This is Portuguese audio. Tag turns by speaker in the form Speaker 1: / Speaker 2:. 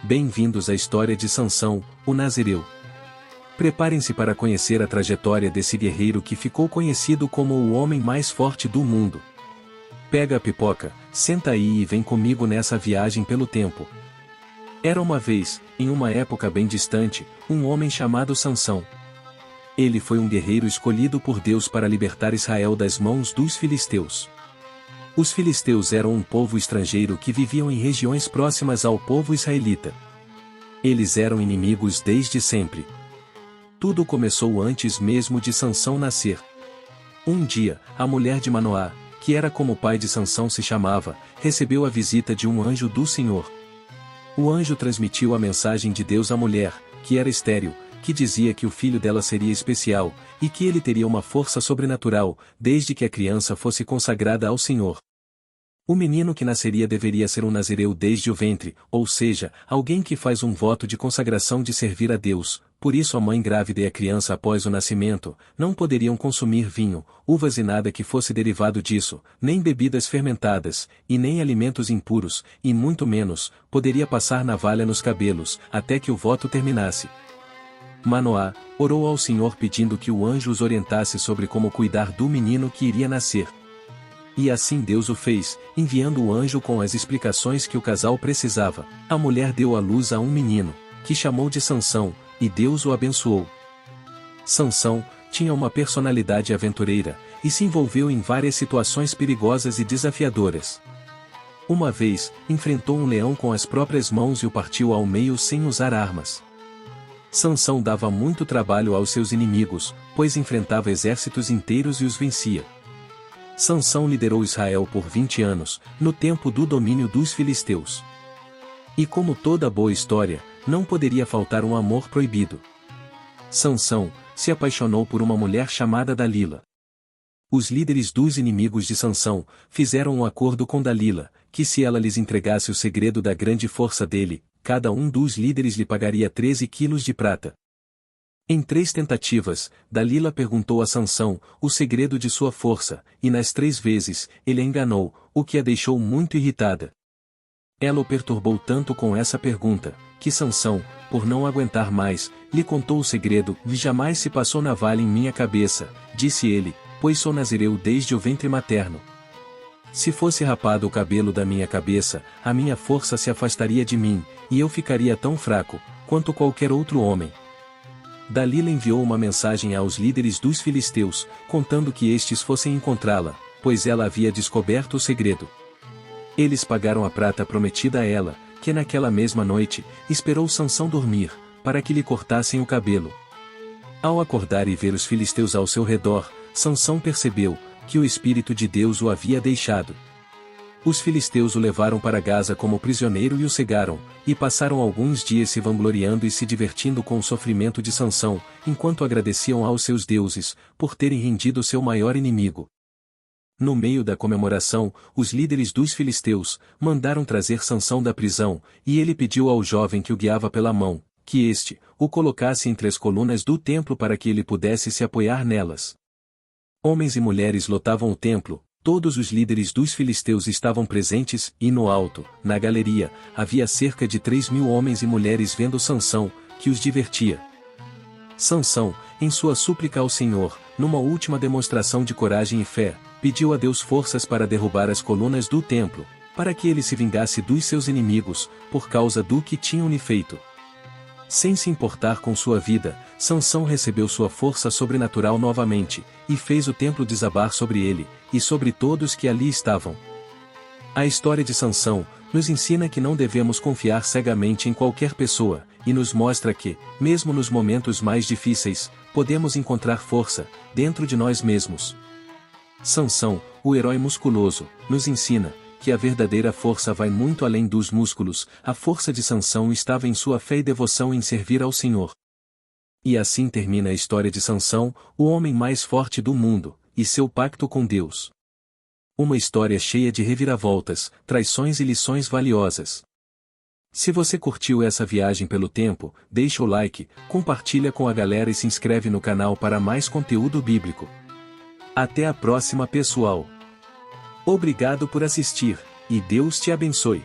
Speaker 1: Bem-vindos à história de Sansão, o Nazireu. Preparem-se para conhecer a trajetória desse guerreiro que ficou conhecido como o homem mais forte do mundo. Pega a pipoca, senta aí e vem comigo nessa viagem pelo tempo. Era uma vez, em uma época bem distante, um homem chamado Sansão. Ele foi um guerreiro escolhido por Deus para libertar Israel das mãos dos filisteus. Os filisteus eram um povo estrangeiro que viviam em regiões próximas ao povo israelita. Eles eram inimigos desde sempre. Tudo começou antes mesmo de Sansão nascer. Um dia, a mulher de Manoá, que era como o pai de Sansão se chamava, recebeu a visita de um anjo do Senhor. O anjo transmitiu a mensagem de Deus à mulher, que era estéril, que dizia que o filho dela seria especial, e que ele teria uma força sobrenatural, desde que a criança fosse consagrada ao Senhor. O menino que nasceria deveria ser um nazireu desde o ventre, ou seja, alguém que faz um voto de consagração de servir a Deus. Por isso a mãe grávida e a criança após o nascimento, não poderiam consumir vinho, uvas e nada que fosse derivado disso, nem bebidas fermentadas, e nem alimentos impuros, e muito menos, poderia passar navalha nos cabelos, até que o voto terminasse. Manoá orou ao Senhor pedindo que o anjo os orientasse sobre como cuidar do menino que iria nascer. E assim Deus o fez, enviando o anjo com as explicações que o casal precisava. A mulher deu à luz a um menino, que chamou de Sansão, e Deus o abençoou. Sansão tinha uma personalidade aventureira, e se envolveu em várias situações perigosas e desafiadoras. Uma vez, enfrentou um leão com as próprias mãos e o partiu ao meio sem usar armas. Sansão dava muito trabalho aos seus inimigos, pois enfrentava exércitos inteiros e os vencia. Sansão liderou Israel por 20 anos, no tempo do domínio dos filisteus. E como toda boa história, não poderia faltar um amor proibido. Sansão se apaixonou por uma mulher chamada Dalila. Os líderes dos inimigos de Sansão fizeram um acordo com Dalila, que se ela lhes entregasse o segredo da grande força dele, cada um dos líderes lhe pagaria 13 quilos de prata. Em 3 tentativas, Dalila perguntou a Sansão o segredo de sua força, e nas 3 vezes, ele a enganou, o que a deixou muito irritada. Ela o perturbou tanto com essa pergunta, que Sansão, por não aguentar mais, lhe contou o segredo. Jamais se passou navalha em minha cabeça, disse ele, pois sou nazireu desde o ventre materno. Se fosse rapado o cabelo da minha cabeça, a minha força se afastaria de mim, e eu ficaria tão fraco, quanto qualquer outro homem. Dalila enviou uma mensagem aos líderes dos filisteus, contando que estes fossem encontrá-la, pois ela havia descoberto o segredo. Eles pagaram a prata prometida a ela, que naquela mesma noite, esperou Sansão dormir, para que lhe cortassem o cabelo. Ao acordar e ver os filisteus ao seu redor, Sansão percebeu que o Espírito de Deus o havia deixado. Os filisteus o levaram para Gaza como prisioneiro e o cegaram, e passaram alguns dias se vangloriando e se divertindo com o sofrimento de Sansão, enquanto agradeciam aos seus deuses, por terem rendido seu maior inimigo. No meio da comemoração, os líderes dos filisteus mandaram trazer Sansão da prisão, e ele pediu ao jovem que o guiava pela mão, que este o colocasse entre as colunas do templo para que ele pudesse se apoiar nelas. Homens e mulheres lotavam o templo. Todos os líderes dos filisteus estavam presentes, e no alto, na galeria, havia cerca de 3.000 homens e mulheres vendo Sansão, que os divertia. Sansão, em sua súplica ao Senhor, numa última demonstração de coragem e fé, pediu a Deus forças para derrubar as colunas do templo, para que ele se vingasse dos seus inimigos, por causa do que tinham lhe feito. Sem se importar com sua vida, Sansão recebeu sua força sobrenatural novamente, e fez o templo desabar sobre ele, e sobre todos que ali estavam. A história de Sansão nos ensina que não devemos confiar cegamente em qualquer pessoa, e nos mostra que, mesmo nos momentos mais difíceis, podemos encontrar força, dentro de nós mesmos. Sansão, o herói musculoso, nos ensina que a verdadeira força vai muito além dos músculos. A força de Sansão estava em sua fé e devoção em servir ao Senhor. E assim termina a história de Sansão, o homem mais forte do mundo, e seu pacto com Deus. Uma história cheia de reviravoltas, traições e lições valiosas. Se você curtiu essa viagem pelo tempo, deixa o like, compartilha com a galera e se inscreve no canal para mais conteúdo bíblico. Até a próxima, pessoal! Obrigado por assistir, e Deus te abençoe.